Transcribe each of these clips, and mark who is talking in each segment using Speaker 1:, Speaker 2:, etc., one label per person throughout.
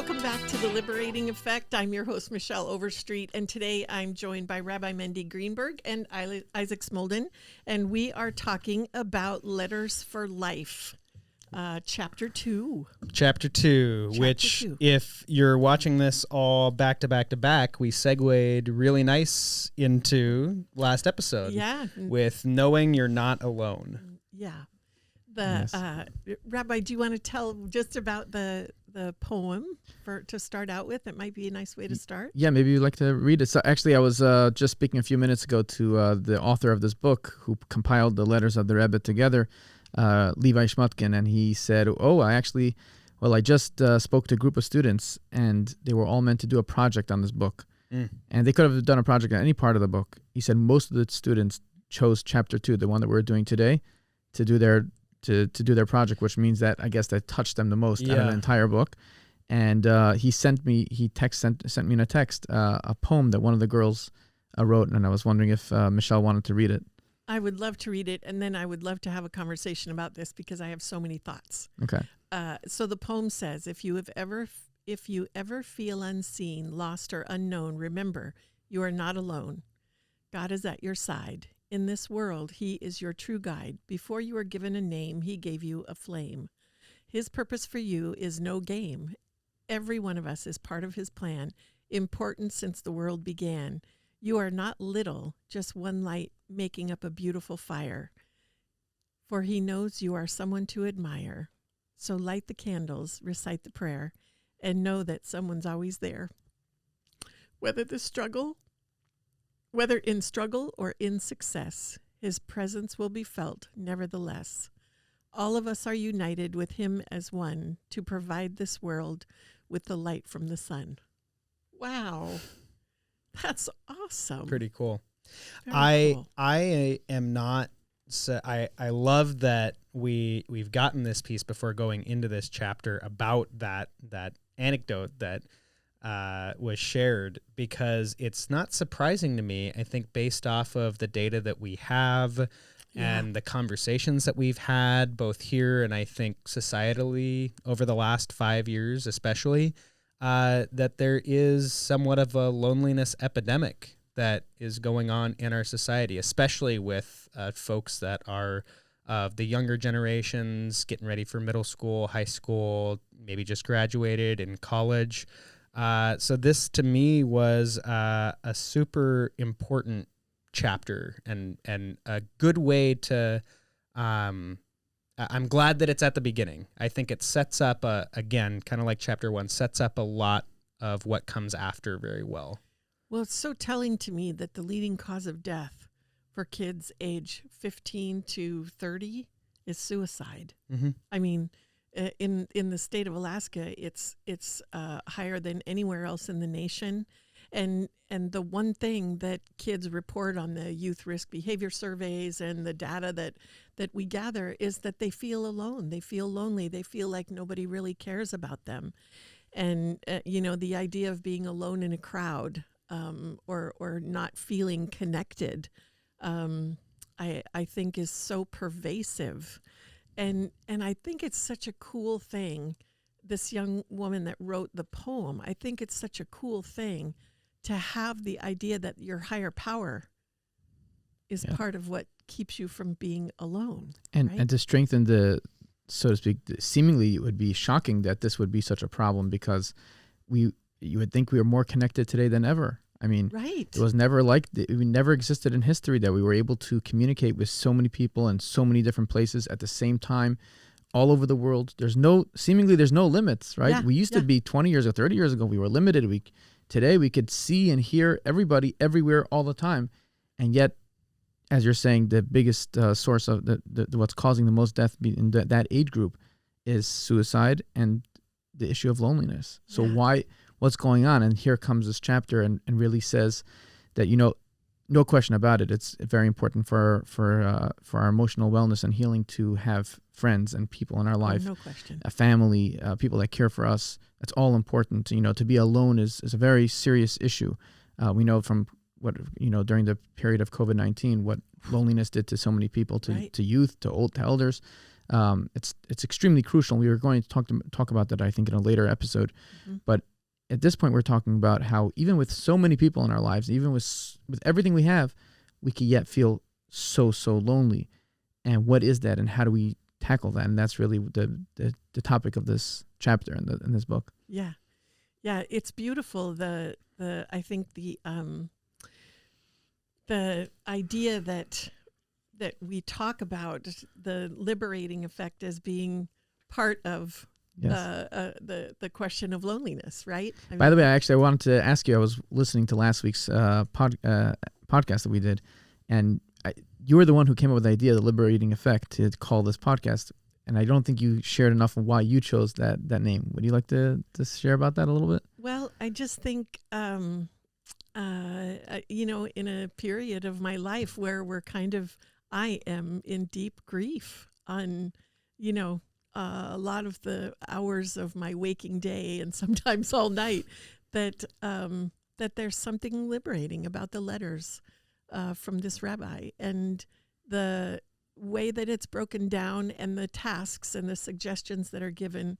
Speaker 1: Welcome back to the Liberating Effect. I'm your host, Michelle Overstreet, and today I'm joined by Rabbi Mendy Greenberg and Isaac Smoldon, and we are talking about Letters for Life, Chapter 2.
Speaker 2: Chapter 2, if you're watching this all back to back to back, we segued really nice into last episode.
Speaker 1: Yeah.
Speaker 2: With knowing you're not alone.
Speaker 1: Yeah.
Speaker 2: Yes.
Speaker 1: Rabbi, do you want to tell just about the poem to start out with? It might be a nice way to start.
Speaker 3: Yeah, maybe you'd like to read it. So actually, I was just speaking a few minutes ago to the author of this book who compiled the letters of the Rebbe together, Levi Shmotkin, and he said, I just spoke to a group of students, and they were all meant to do a project on this book. And they could have done a project on any part of the book. He said most of the students chose Chapter 2, the one that we're doing today, to do their project, which means that I guess that touched them the most out of the entire book. And he sent me in a text a poem that one of the girls wrote, and I was wondering if Michelle wanted to read it.
Speaker 1: I would love to read it, and then I would love to have a conversation about this because I have so many thoughts.
Speaker 3: Okay.
Speaker 1: So the poem says, if you ever feel unseen, lost, or unknown, remember, you are not alone. God is at your side. In this world, he is your true guide. Before you were given a name, he gave you a flame. His purpose for you is no game. Every one of us is part of his plan, important since the world began. You are not little, just one light making up a beautiful fire. For he knows you are someone to admire. So light the candles, recite the prayer, and know that someone's always there. Whether in struggle or in success, his presence will be felt nevertheless. All of us are united with him as one to provide this world with the light from the sun. Wow. That's awesome.
Speaker 2: Pretty cool.
Speaker 1: Very cool.
Speaker 2: I am not. So I love that we've gotten this piece before going into this chapter about that anecdote that was shared, because it's not surprising to me, I think, based off of the data that we have and the conversations that we've had both here and I think societally over the last 5 years especially, that there is somewhat of a loneliness epidemic that is going on in our society, especially with folks that are of the younger generations getting ready for middle school, high school, maybe just graduated in college. So this to me was a super important chapter and a good way to, I'm glad that it's at the beginning. I think it sets up, again, kind of like chapter 1, sets up a lot of what comes after very well.
Speaker 1: Well, it's so telling to me that the leading cause of death for kids age 15 to 30 is suicide. Mm-hmm. I mean, in the state of Alaska, it's higher than anywhere else in the nation. And the one thing that kids report on the youth risk behavior surveys and the data that we gather is that they feel alone. They feel lonely. They feel like nobody really cares about them. And, the idea of being alone in a crowd or not feeling connected, I think is so pervasive. And I think it's such a cool thing, this young woman that wrote the poem, I think it's such a cool thing to have the idea that your higher power is part of what keeps you from being alone.
Speaker 3: And to strengthen the, so to speak, seemingly it would be shocking that this would be such a problem, because you would think we are more connected today than ever. I mean, it was never it never existed in history that we were able to communicate with so many people in so many different places at the same time, all over the world. There's no limits, right?
Speaker 1: Yeah,
Speaker 3: we used to be 20 years or 30 years ago, we were limited. Today we could see and hear everybody everywhere all the time. And yet, as you're saying, the biggest source of what's causing the most death in that age group is suicide and the issue of loneliness. So what's going on? And here comes this chapter and really says that, no question about it, it's very important for our emotional wellness and healing to have friends and people in our life,
Speaker 1: no question,
Speaker 3: a family, people that care for us. That's all important. To be alone is a very serious issue. We know from during the period of COVID-19, what loneliness did to so many people, to youth, to elders. It's extremely crucial. We were going to talk about that, I think, in a later episode.
Speaker 1: Mhm.
Speaker 3: But at this point, we're talking about how even with so many people in our lives, even with everything we have, we can yet feel so lonely. And what is that, and how do we tackle that? And that's really the topic of this chapter in this book.
Speaker 1: Yeah, it's beautiful. I think the idea that we talk about the liberating effect as being part of the question of loneliness, right?
Speaker 3: By the way, I wanted to ask you. I was listening to last week's podcast that we did, and you were the one who came up with the idea, the liberating effect, to call this podcast. And I don't think you shared enough of why you chose that name. Would you like to share about that a little bit?
Speaker 1: Well, I just think, in a period of my life where I am in deep grief on, a lot of the hours of my waking day and sometimes all night, that there's something liberating about the letters from this rabbi, and the way that it's broken down, and the tasks and the suggestions that are given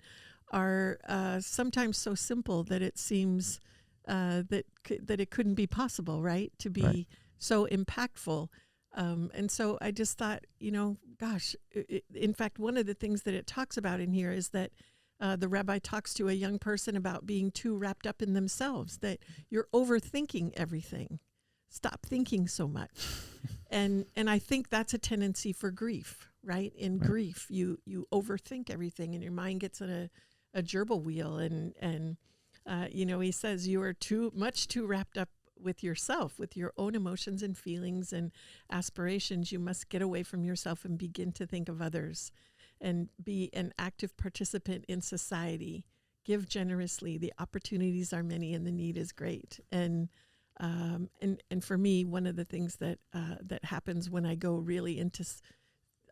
Speaker 1: are sometimes so simple that it seems that it couldn't be possible, right? To be so impactful. And so I just thought, in fact, one of the things that it talks about in here is that the rabbi talks to a young person about being too wrapped up in themselves, that you're overthinking everything. Stop thinking so much. And I think that's a tendency for grief, right? In grief, you overthink everything, and your mind gets in a gerbil wheel. And he says you are too wrapped up with yourself, with your own emotions and feelings and aspirations. You must get away from yourself and begin to think of others and be an active participant in society. Give generously. The opportunities are many and the need is great. And for me, one of the things that happens when I go really into,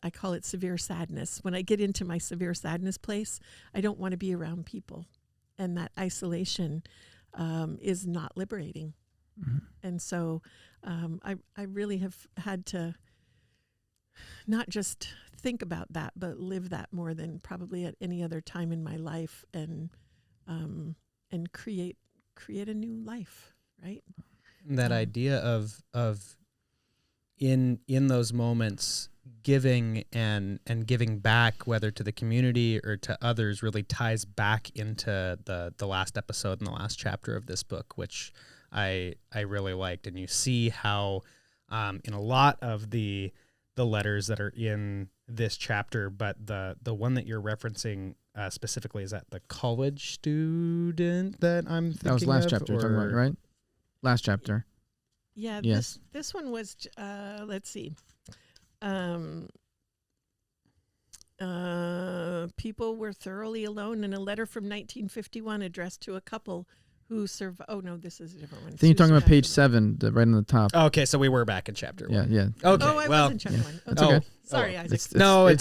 Speaker 1: I call it severe sadness. When I get into my severe sadness place, I don't want to be around people, and that isolation is not liberating.
Speaker 3: Mm-hmm.
Speaker 1: And so I really have had to not just think about that, but live that more than probably at any other time in my life, and create a new life, right?
Speaker 2: That idea of in those moments, giving and giving back, whether to the community or to others, really ties back into the last episode and the last chapter of this book, which I really liked. And you see how in a lot of the letters that are in this chapter, but the one that you're referencing specifically, is that the college student that I'm thinking of?
Speaker 3: That was last chapter you're talking about, right? Last chapter.
Speaker 1: Yeah,
Speaker 3: yes.
Speaker 1: This one was, let's see. People were thoroughly alone in a letter from 1951 addressed to a couple who survived. Oh, no, this is a different one.
Speaker 3: I think you're talking about page 7, right on the top.
Speaker 2: Okay, so we were back in chapter 1.
Speaker 3: Yeah.
Speaker 2: Okay,
Speaker 1: I was in chapter 1.
Speaker 3: It's okay.
Speaker 1: Sorry, Isaac.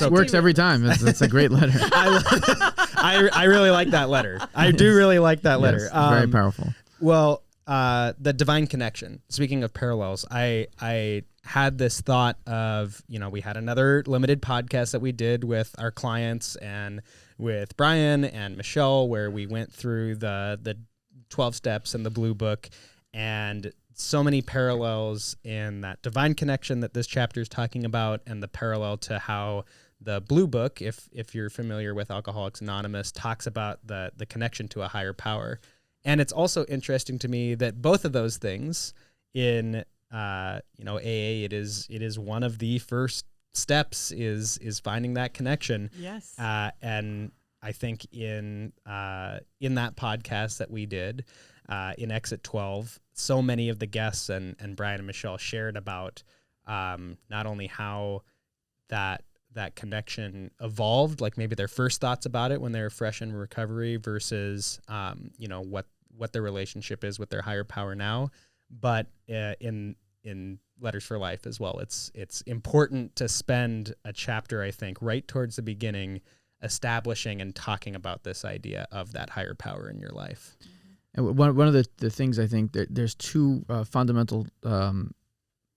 Speaker 3: It works every time. It's a great letter.
Speaker 2: I really like that letter. I do really like that letter.
Speaker 3: Yes, very powerful.
Speaker 2: Well, the divine connection. Speaking of parallels, I had this thought of, we had another limited podcast that we did with our clients and with Brian and Michelle, where we went through the 12 steps in the Blue Book, and so many parallels in that divine connection that this chapter is talking about, and the parallel to how the Blue Book, if you're familiar with Alcoholics Anonymous, talks about the connection to a higher power. And it's also interesting to me that both of those things in AA, it is one of the first steps is finding that connection.
Speaker 1: Yes.
Speaker 2: And I think in that podcast that we did in Exit 12, so many of the guests and Brian and Michelle shared about not only how that connection evolved, like maybe their first thoughts about it when they were fresh in recovery versus what their relationship is with their higher power now, but in Letters for Life as well. It's important to spend a chapter, I think, right towards the beginning, establishing and talking about this idea of that higher power in your life.
Speaker 3: And one of the things, I think, there's two fundamental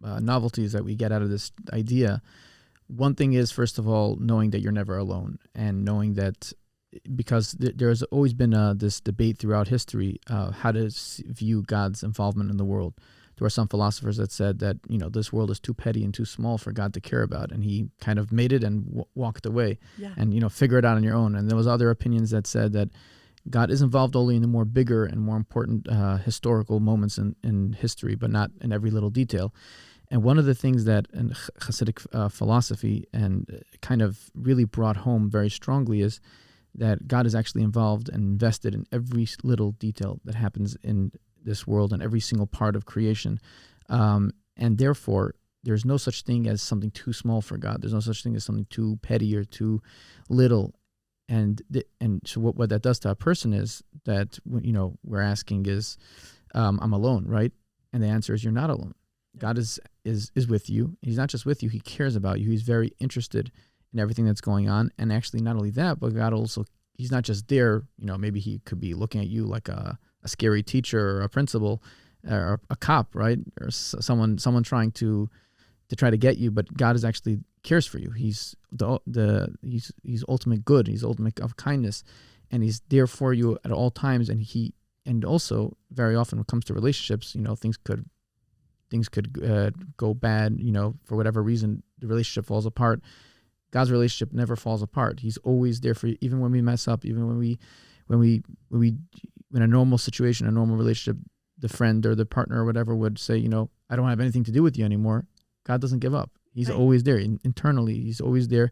Speaker 3: novelties that we get out of this idea. one thing is, first of all, knowing that you're never alone, and knowing that, because there's always been this debate throughout history, how to view God's involvement in the world. There were some philosophers that said that, this world is too petty and too small for God to care about, and he kind of made it and walked away, and, figure it out on your own. And there was other opinions that said that God is involved only in the more bigger and more important historical moments in history, but not in every little detail. And one of the things that in Hasidic philosophy and kind of really brought home very strongly is that God is actually involved and invested in every little detail that happens in this world and every single part of creation. And therefore, there's no such thing as something too small for God. There's no such thing as something too petty or too little. And so what that does to a person is that, we're asking is, I'm alone, right? And the answer is, you're not alone. God is with you. He's not just with you. He cares about you. He's very interested in everything that's going on. And actually, not only that, but God also, he's not just there. Maybe he could be looking at you like a scary teacher or a principal or a cop, right? Or someone trying to try to get you. But God is actually cares for you. He's he's ultimate good. He's ultimate of kindness, and he's there for you at all times. And also very often when it comes to relationships, things could go bad. For whatever reason, the relationship falls apart. God's relationship never falls apart. He's always there for you, even when we mess up, even when we in a normal situation, a normal relationship, the friend or the partner or whatever would say, I don't have anything to do with you anymore. God doesn't give up. He's always there internally. He's always there,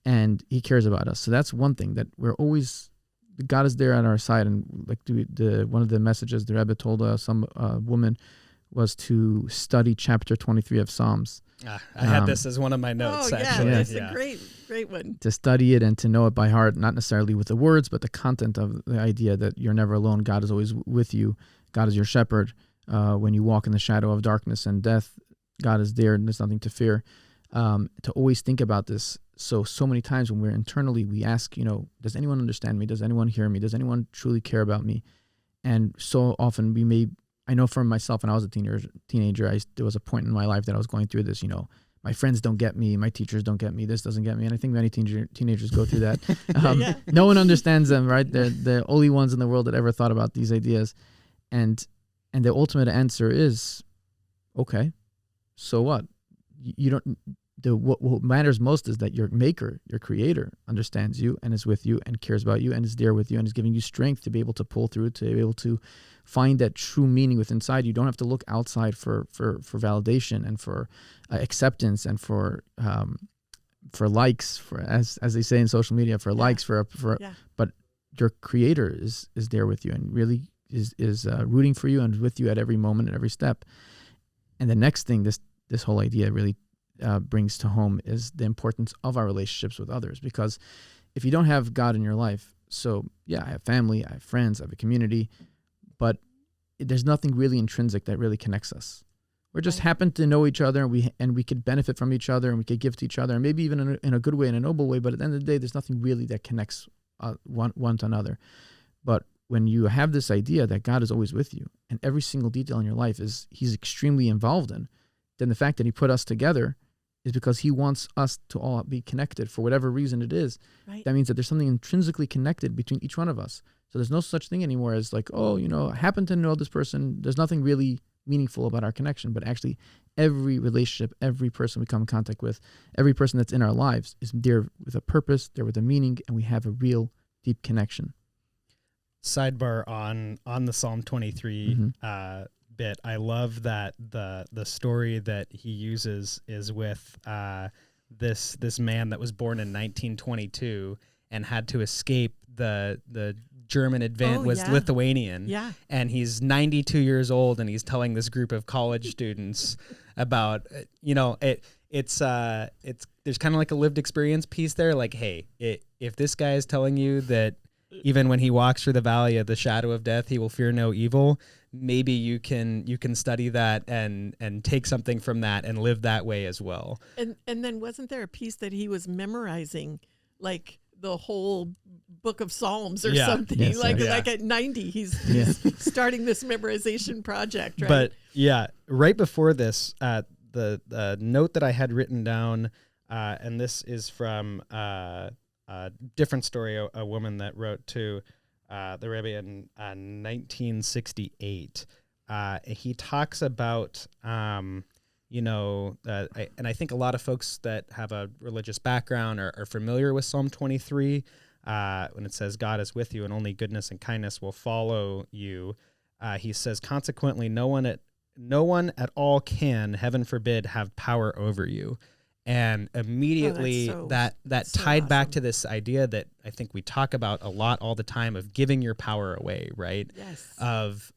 Speaker 3: and he cares about us. So that's one thing, that God is there on our side. And like one of the messages the Rebbe told some woman was to study chapter 23 of Psalms.
Speaker 2: I had this as one of my notes. Actually,
Speaker 1: that's a great one.
Speaker 3: To study it and to know it by heart, not necessarily with the words, but the content of the idea that you're never alone. God is always with you. God is your shepherd. When you walk in the shadow of darkness and death, God is there and there's nothing to fear. To always think about this. So many times when we're internally, we ask, does anyone understand me? Does anyone hear me? Does anyone truly care about me? And so often I know for myself, when I was a teenager, there was a point in my life that I was going through this, my friends don't get me, my teachers don't get me, this doesn't get me. And I think many teenagers go through that. No one understands them, right? They're the only ones in the world that ever thought about these ideas. And the ultimate answer is, okay, so what? What matters most is that your maker, your creator, understands you and is with you and cares about you and is there with you and is giving you strength to be able to pull through, to be able to find that true meaning within inside. You don't have to look outside for validation and for acceptance and for likes, for as they say in social media, for likes, but your creator is there with you and really is rooting for you and with you at every moment and every step. And the next thing this whole idea really brings to home is the importance of our relationships with others. Because if you don't have God in your life, so I have family, I have friends, I have a community, but there's nothing really intrinsic that really connects us. We just happen to know each other, and we could benefit from each other, and we could give to each other, and maybe even in a good way, in a noble way. But at the end of the day, there's nothing really that connects one to another. But when you have this idea that God is always with you, and every single detail in your life he's extremely involved in, then the fact that he put us together is because he wants us to all be connected for whatever reason it is. Right. That means that there's something intrinsically connected between each one of us. So there's no such thing anymore as like, I happen to know this person. There's nothing really meaningful about our connection, but actually every relationship, every person we come in contact with, every person that's in our lives is there with a purpose, there with a meaning, and we have a real deep connection.
Speaker 2: Sidebar on the Psalm 23 bit. I love that the story that he uses is with this man that was born in 1922 and had to escape the German advent was Lithuanian. Yeah. And he's 92 years old and he's telling this group of college students about it's there's kind of like a lived experience piece there. Like, hey, if this guy is telling you that even when he walks through the valley of the shadow of death, he will fear no evil, maybe you can study that and take something from that and live that way as well.
Speaker 1: And then wasn't there a piece that he was memorizing, like the whole book of Psalms or something?
Speaker 3: Yes,
Speaker 1: like at 90, he's starting this memorization project, right?
Speaker 2: But right before this, the note that I had written down and this is from a different story, a woman that wrote to the Rebbe in 1968. He talks about, and I think a lot of folks that have a religious background are familiar with Psalm 23, when it says, God is with you and only goodness and kindness will follow you. He says, consequently, no one at all can, heaven forbid, have power over you. And immediately that tied back to this idea that I think we talk about a lot all the time of giving your power away, right?
Speaker 1: Yes.
Speaker 2: Of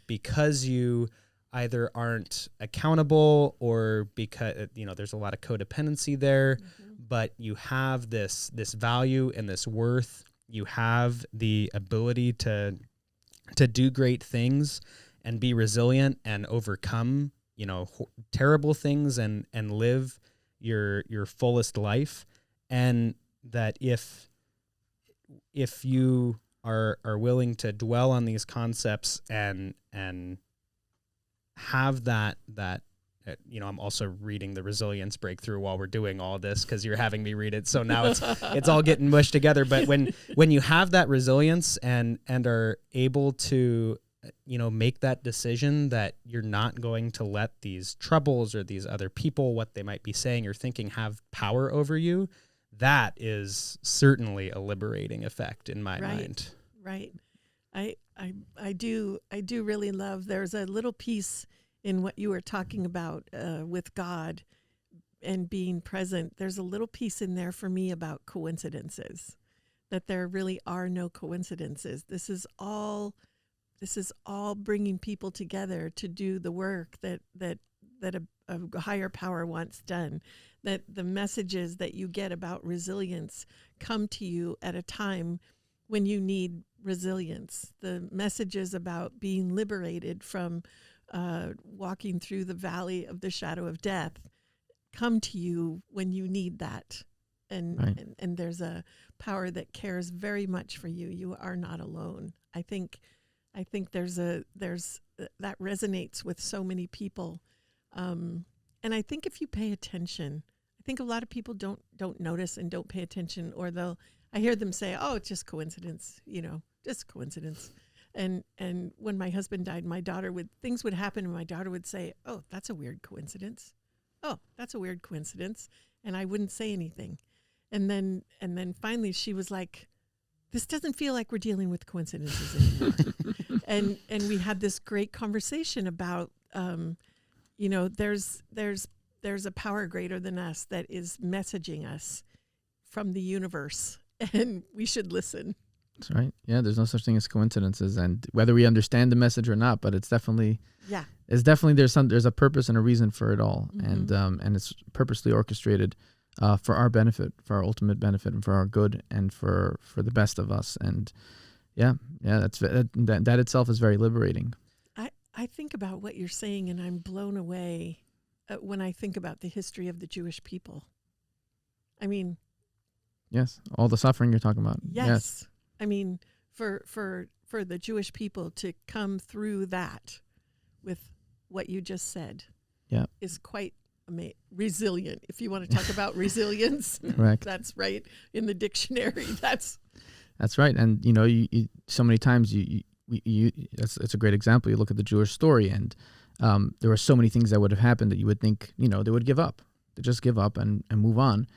Speaker 2: because you either aren't accountable or because, there's a lot of codependency there, but you have this value and this worth. You have the ability to do great things and be resilient and overcome, terrible things and live your fullest life. And that if you are willing to dwell on these concepts and have that I'm also reading the Resilience Breakthrough while we're doing all this because you're having me read it, so now it's all getting mushed together. But when you have that resilience and are able to make that decision that you're not going to let these troubles or these other people, what they might be saying or thinking, have power over you, that is certainly a liberating effect in my mind.
Speaker 1: Right. I do really love, there's a little piece in what you were talking about with God and being present. There's a little piece in there for me about coincidences, that there really are no coincidences. This is all bringing people together to do the work that a higher power wants done, that the messages that you get about resilience come to you at a time when you need resilience. The messages about being liberated from walking through the valley of the shadow of death come to you when you need that. And there's a power that cares very much for you. You are not alone. I think there's that resonates with so many people. And I think if you pay attention, I think a lot of people don't notice and don't pay attention, or I hear them say, oh, it's just coincidence, just coincidence. And when my husband died, things would happen and my daughter would say, oh, that's a weird coincidence. Oh, that's a weird coincidence. And I wouldn't say anything. And then finally she was like, this doesn't feel like we're dealing with coincidences anymore. and we had this great conversation about, there's a power greater than us that is messaging us from the universe, and we should listen.
Speaker 3: That's right. Yeah, there's no such thing as coincidences, and whether we understand the message or not, but it's definitely there's a purpose and a reason for it all, and it's purposely orchestrated for our benefit, for our ultimate benefit, and for our good, and for the best of us. And that itself is very liberating.
Speaker 1: I think about what you're saying, and I'm blown away when I think about the history of the Jewish people. I mean,
Speaker 3: yes, all the suffering you're talking about.
Speaker 1: Yes. I mean, for the Jewish people to come through that with what you just said, is quite resilient. If you want to talk about resilience,
Speaker 3: correct.
Speaker 1: That's right in the dictionary. That's
Speaker 3: right. And you so many times it's a great example. You look at the Jewish story, and there were so many things that would have happened that you would think they would give up. They just give up and move on.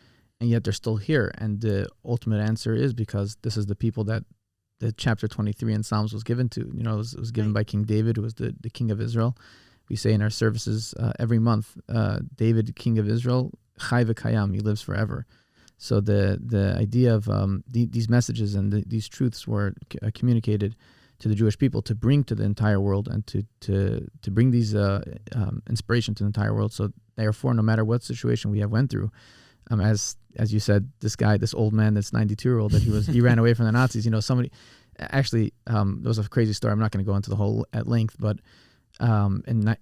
Speaker 3: And yet they're still here. And the ultimate answer is because this is the people that the chapter 23 in Psalms was given to. It was given by King David, who was the king of Israel. We say in our services every month, David, king of Israel, Chai v'kayam, he lives forever. So the idea of these messages and these truths were communicated to the Jewish people to bring to the entire world, and to bring these inspiration to the entire world. So therefore, no matter what situation we have went through, as you said, this old man, this 92-year-old, that he ran away from the Nazis. Somebody actually, there was a crazy story. I'm not going to go into the whole at length, but in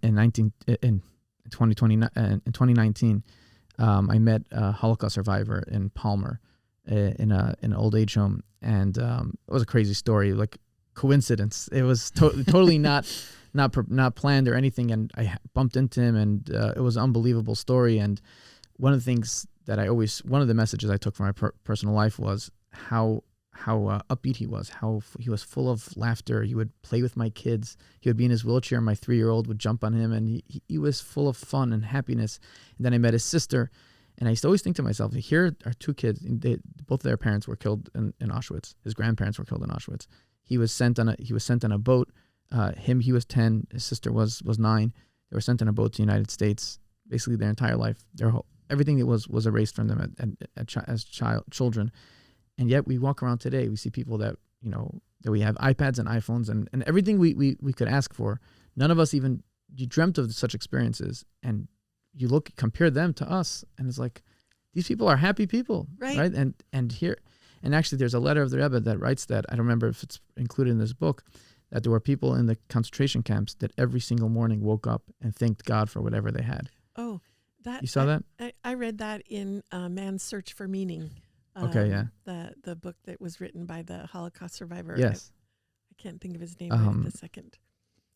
Speaker 3: 2019, I met a Holocaust survivor in Palmer, in an old age home, and it was a crazy story, like coincidence. It was totally not planned or anything, and I bumped into him, and it was an unbelievable story. And one of the things that I always, one of the messages I took from my personal life was how upbeat he was, how he was full of laughter. He would play with my kids. He would be in his wheelchair, and my 3-year-old would jump on him, and he was full of fun and happiness. And then I met his sister, and I used to always think to myself, here are 2 kids. Both of their parents were killed in Auschwitz. His grandparents were killed in Auschwitz. He was sent on a boat. He was 10. His sister was 9. They were sent on a boat to the United States. Basically, their entire life, everything that was erased from them as children. And yet we walk around today. We see people that that we have iPads and iPhones and everything we could ask for. None of us even dreamt of such experiences. And you compare them to us, and it's like, these people are happy people, right? And actually, there's a letter of the Rebbe that writes that. I don't remember if it's included in this book, that there were people in the concentration camps that every single morning woke up and thanked God for whatever they had.
Speaker 1: Oh, that
Speaker 3: you saw that?
Speaker 1: I read that in Man's Search for Meaning.
Speaker 3: Okay, yeah.
Speaker 1: The book that was written by the Holocaust survivor.
Speaker 3: Yes.
Speaker 1: I can't think of his name right this second.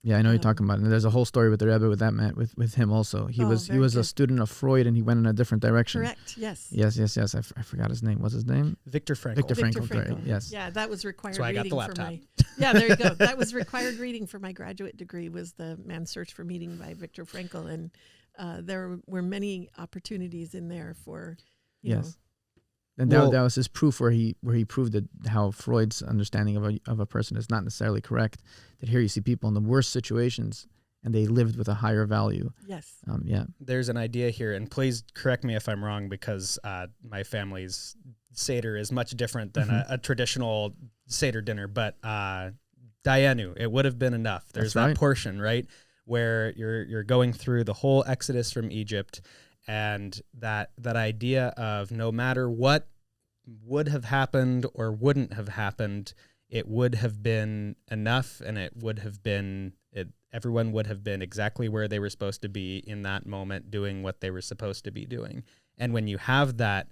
Speaker 3: Yeah, I know you're talking about it. And there's a whole story with the Rebbe with that man, with him also. He was a student of Freud, and he went in a different direction.
Speaker 1: Correct. Yes.
Speaker 3: Yes. I forgot his name. What's his name?
Speaker 2: Viktor Frankl.
Speaker 3: Viktor Frankl. Great. Yes.
Speaker 1: Yeah, that was required.
Speaker 2: So I got
Speaker 1: reading
Speaker 2: the laptop.
Speaker 1: for my. Yeah, there you go. That was required reading for my graduate degree. Was the Man's Search for Meaning by Viktor Frankl, and there were many opportunities in there for. You know,
Speaker 3: and that was his proof where he proved that how Freud's understanding of a person is not necessarily correct. That here you see people in the worst situations, and they lived with a higher value.
Speaker 1: Yes.
Speaker 2: There's an idea here, and please correct me if I'm wrong, because my family's Seder is much different than a traditional Seder dinner. But Dayenu, it would have been enough. There's that portion, right, where you're going through the whole Exodus from Egypt. And that idea of no matter what would have happened or wouldn't have happened, it would have been enough, and everyone would have been exactly where they were supposed to be in that moment, doing what they were supposed to be doing. And when you have that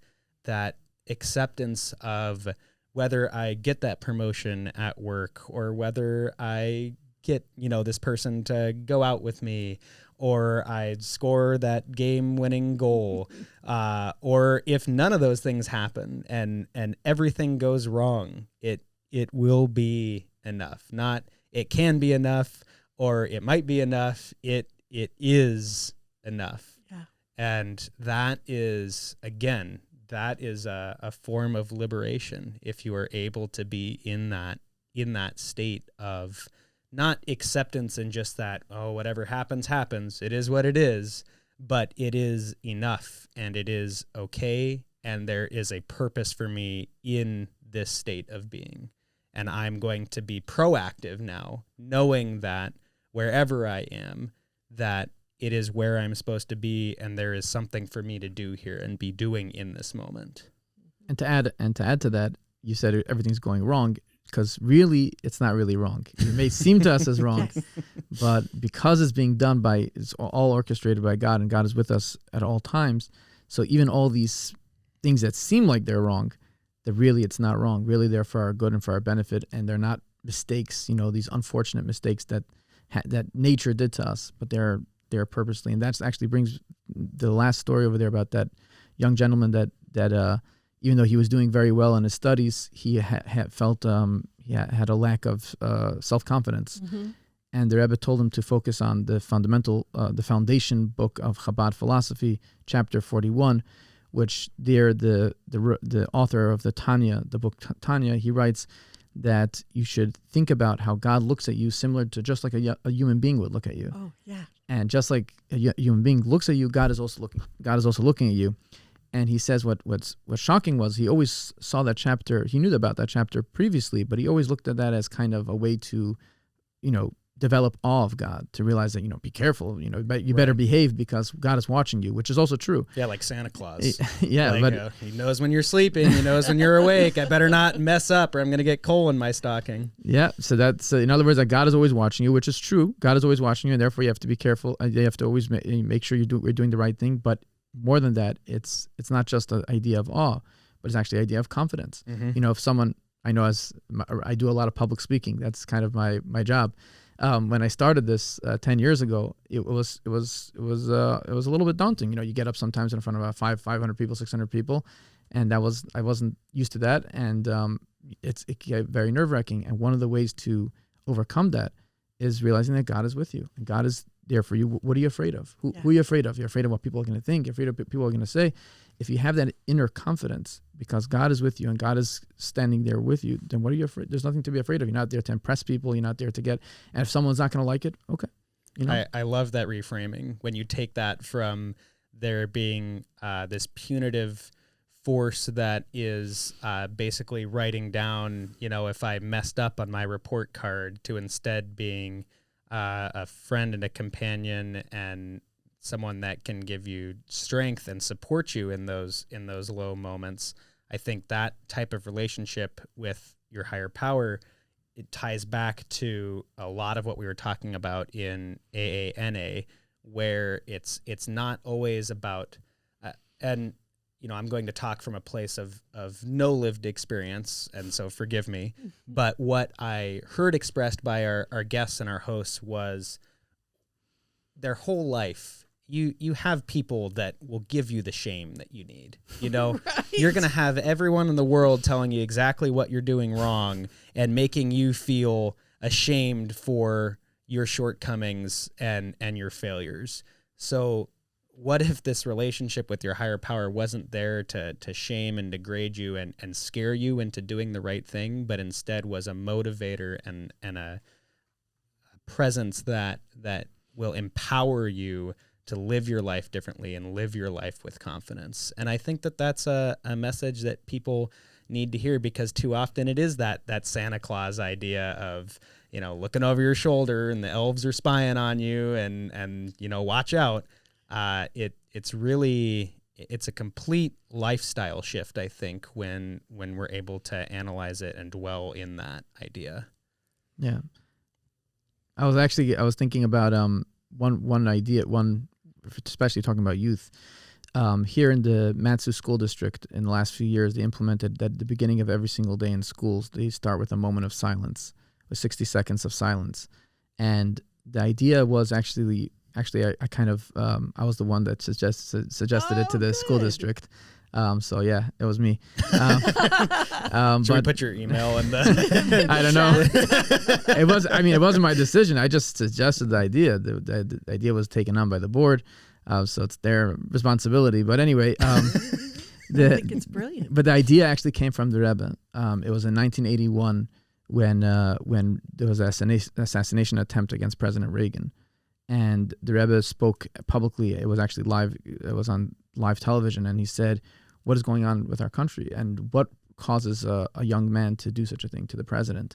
Speaker 2: acceptance of whether I get that promotion at work, or whether I get this person to go out with me, or I score that game-winning goal, or if none of those things happen and everything goes wrong, it will be enough. Not it can be enough, or it might be enough. It is enough.
Speaker 1: Yeah.
Speaker 2: And that is a form of liberation if you are able to be in that state of not acceptance and just that, whatever happens, happens. It is what it is, but it is enough, and it is okay, and there is a purpose for me in this state of being. And I'm going to be proactive now, knowing that wherever I am, that it is where I'm supposed to be, and there is something for me to do here and be doing in this moment.
Speaker 3: And to add to that, you said everything's going wrong. Because really, it's not really wrong. It may seem to us as wrong, but because it's being done it's all orchestrated by God, and God is with us at all times. So even all these things that seem like they're wrong, that really it's not wrong. Really, they're for our good and for our benefit, and they're not mistakes. These unfortunate mistakes that nature did to us, but they're purposely. And that actually brings the last story over there about that young gentleman that. Even though he was doing very well in his studies, he had felt he had a lack of self-confidence. Mm-hmm. And the Rebbe told him to focus on the foundation book of Chabad philosophy, chapter 41, which there the author of the Tanya, the book Tanya, he writes that you should think about how God looks at you similar to just like a human being would look at you.
Speaker 1: Oh, yeah.
Speaker 3: And just like a human being looks at you, God is also looking at you. And he says what's shocking was he always saw that chapter. He knew about that chapter previously, but he always looked at that as kind of a way to, develop awe of God, to realize that, be careful, you better behave because God is watching you, which is also true.
Speaker 2: Yeah, like Santa Claus.
Speaker 3: Yeah,
Speaker 2: but he knows when you're sleeping. He knows when you're awake. I better not mess up or I'm going to get coal in my stocking.
Speaker 3: Yeah, so that's, in other words, that God is always watching you, which is true. God is always watching you, and therefore you have to be careful. You have to always make sure you're doing the right thing, but more than that, it's not just an idea of awe, but it's actually an idea of confidence. Mm-hmm. If someone, I know I do a lot of public speaking, that's kind of my job. when I started this 10 years ago, it was a little bit daunting. You know, you get up sometimes in front of 500 people, 600 people, and I wasn't used to that, and it get very nerve-wracking. And one of the ways to overcome that is realizing that God is with you and God is there for you. What are you afraid of? Who are you afraid of? You're afraid of what people are going to think. You're afraid of what people are going to say. If you have that inner confidence because God is with you and God is standing there with you, then what are you afraid? There's nothing to be afraid of. You're not there to impress people. You're not there to get, and if someone's not going to like it, okay. You know?
Speaker 2: I love that reframing when you take that from there being this punitive force that is basically writing down, you know, if I messed up on my report card, to instead being a friend and a companion and someone that can give you strength and support you in those low moments. I think that type of relationship with your higher power, it ties back to a lot of what we were talking about in AANA, where it's not always about and you know, I'm going to talk from a place of no lived experience, and so forgive me. But what I heard expressed by our guests and our hosts was their whole life. You have people that will give you the shame that you need. You know,
Speaker 1: Right.
Speaker 2: You're going to have everyone in the world telling you exactly what you're doing wrong and making you feel ashamed for your shortcomings and your failures. So what if this relationship with your higher power wasn't there to shame and degrade you and scare you into doing the right thing, but instead was a motivator and a presence that will empower you to live your life differently and live your life with confidence? And I think that that's a message that people need to hear, because too often it is that Santa Claus idea of, you know, looking over your shoulder and the elves are spying on you and you know, watch out. It's a complete lifestyle shift, I think, when we're able to analyze it and dwell in that idea.
Speaker 3: Yeah. I was thinking about one idea, especially talking about youth. Here in the Matsu School District, in the last few years, they implemented that at the beginning of every single day in schools, they start with a moment of silence, with 60 seconds of silence. And the idea was actually I kind of I was the one that suggested it to the school district. So yeah, it was me.
Speaker 2: Should we put your email in the?
Speaker 3: I don't know. It wasn't my decision. I just suggested the idea. The idea was taken on by the board, so it's their responsibility. But anyway,
Speaker 1: I think it's brilliant.
Speaker 3: But the idea actually came from the Rebbe. It was in 1981 when there was an assassination attempt against President Reagan. And the Rebbe spoke publicly. It was actually live. It was on live television, and he said, "What is going on with our country, and what causes a young man to do such a thing to the president?"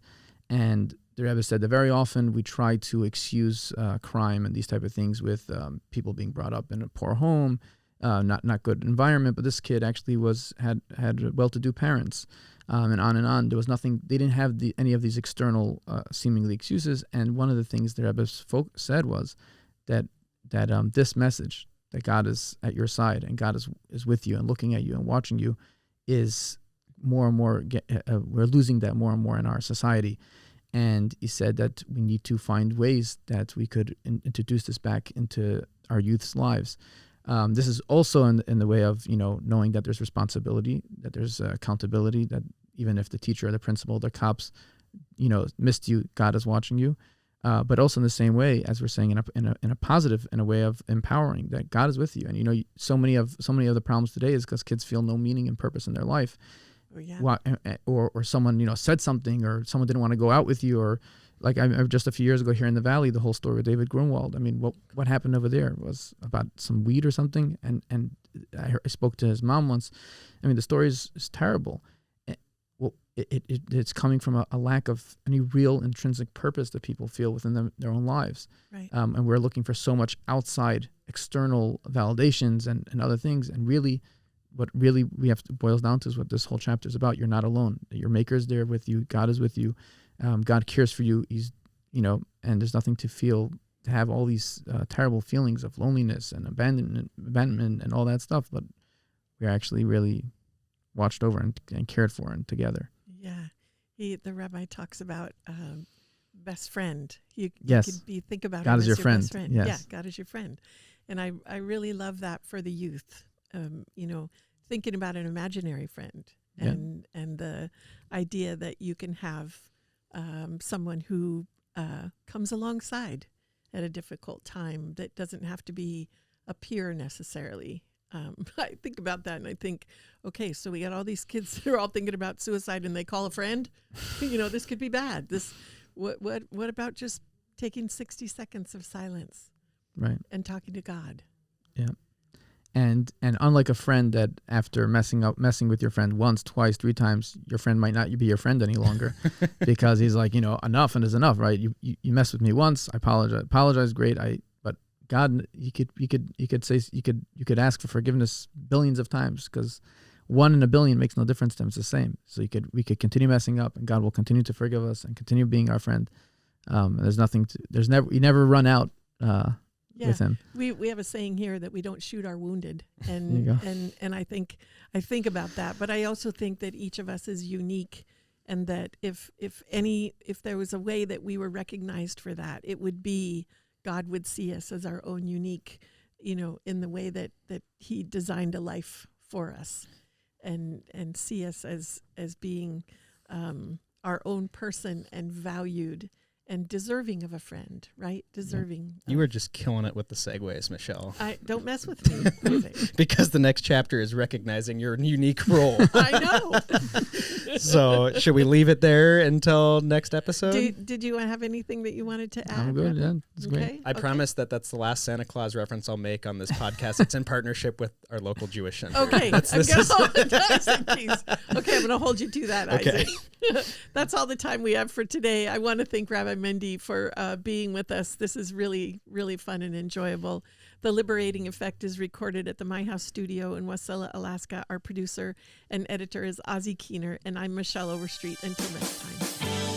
Speaker 3: And the Rebbe said that very often we try to excuse crime and these type of things with people being brought up in a poor home, not good environment. But this kid actually had well-to-do parents, and on and on. There was nothing. They didn't have any of these external seemingly excuses. And one of the things the Rebbe said was that this message that God is at your side and God is with you and looking at you and watching you is more and more. We're losing that more and more in our society. And he said that we need to find ways that we could introduce this back into our youth's lives. This is also in the way of, you know, knowing that there's responsibility, that there's accountability, that even if the teacher or the principal, the cops, you know, missed you, God is watching you. But also in the same way, as we're saying, in a positive, in a way of empowering, that God is with you. And you know, so many of the problems today is because kids feel no meaning and purpose in their life.
Speaker 1: Oh, yeah.
Speaker 3: Or someone, you know, said something, or someone didn't want to go out with you, or like I just a few years ago here in the Valley, the whole story with David Grunwald. I mean, what happened over there was about some weed or something, and I spoke to his mom once. I mean, the story is terrible. Well, it's coming from a lack of any real intrinsic purpose that people feel within their own lives.
Speaker 1: Right.
Speaker 3: And we're looking for so much outside external validations and other things. And really, what really we have to boils down to is what this whole chapter is about. You're not alone. Your Maker is there with you. God is with you. God cares for you. He's, you know, and there's nothing to have all these terrible feelings of loneliness and abandonment and all that stuff. But we're actually really watched over and cared for and together.
Speaker 1: Yeah. The rabbi talks about best friend. You
Speaker 3: Yes.
Speaker 1: could think about
Speaker 3: God
Speaker 1: him
Speaker 3: is
Speaker 1: as
Speaker 3: your friend.
Speaker 1: best friend.
Speaker 3: Yes.
Speaker 1: Yeah, God is your friend. And I really love that for the youth. Thinking about an imaginary friend
Speaker 3: Yeah.
Speaker 1: and the idea that you can have someone who comes alongside at a difficult time that doesn't have to be a peer necessarily. I think about that and I think, okay, so we got all these kids that are all thinking about suicide and they call a friend. This could be bad. What about just taking 60 seconds of silence,
Speaker 3: Right.
Speaker 1: and talking to God?
Speaker 3: Yeah. And unlike a friend that after messing with your friend once, twice, 3 times, your friend might not be your friend any longer because he's like, enough and is enough, right? You messed with me once, I apologize, great. But God, you could ask for forgiveness billions of times because 1 in a billion makes no difference to him. It's the same. So we could continue messing up, and God will continue to forgive us and continue being our friend. You never run out with him.
Speaker 1: We have a saying here that we don't shoot our wounded,
Speaker 3: There you go.
Speaker 1: and I think about that, but I also think that each of us is unique, and that if there was a way that we were recognized for that, it would be God would see us as our own unique, in the way that He designed a life for us, and see us as being our own person and valued and deserving of a friend, right? Deserving.
Speaker 2: You were just killing it with the segues, Michelle.
Speaker 1: I don't mess with me.
Speaker 2: Because the next chapter is recognizing your unique role.
Speaker 1: I know.
Speaker 2: So should we leave it there until next episode?
Speaker 1: Did you have anything that you wanted to add?
Speaker 3: I'm good.
Speaker 1: Rebbe?
Speaker 3: Yeah, it's great.
Speaker 1: Okay.
Speaker 2: I promise that's the last Santa Claus reference I'll make on this podcast. It's in partnership with our local Jewish center.
Speaker 1: Okay. Jeez. Okay, I'm going to hold you to that,
Speaker 2: Okay.
Speaker 1: Isaac. That's all the time we have for today. I want to thank Rabbi Mendy for being with us. This is really, really fun and enjoyable. The Liberating Effect is recorded at the My House studio in Wasilla, Alaska. Our producer and editor is Ozzie Keener, and I'm Michelle Overstreet. Until next time.